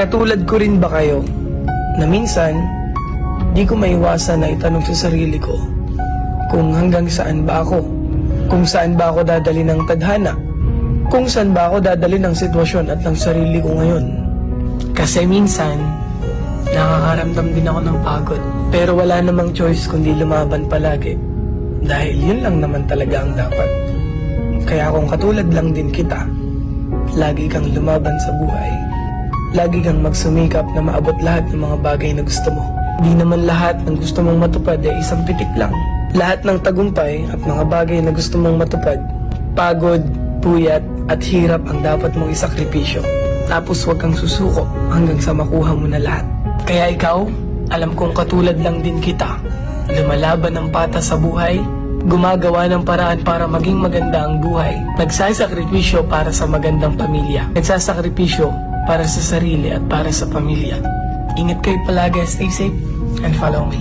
Katulad ko rin ba kayo na minsan di ko maiwasan na itanong sa sarili ko kung hanggang saan ba ako, kung saan ba ako dadali ng tadhana, kung saan ba ako dadali ng sitwasyon at ng sarili ko ngayon. Kasi minsan nakakaramdam din ako ng pagod, pero wala namang choice kundi lumaban palagi dahil yun lang naman talaga ang dapat. Kaya kung katulad lang din kita, lagi kang lumaban sa buhay, lagi kang magsumikap na maabot lahat ng mga bagay na gusto mo. Di naman lahat ng gusto mong matupad ay isang pitik lang. Lahat ng tagumpay at mga bagay na gusto mong matupad, pagod, puyat at hirap ang dapat mong isakripisyo. Tapos huwag kang susuko hanggang sa makuha mo na lahat. Kaya ikaw, alam kong katulad lang din kita, lumalaban ng patas sa buhay, gumagawa ng paraan para maging maganda ang buhay, nagsasakripisyo para sa magandang pamilya, nagsasakripisyo para sa sarili at para sa pamilya. Ingat kayo palagi, stay safe, and follow me.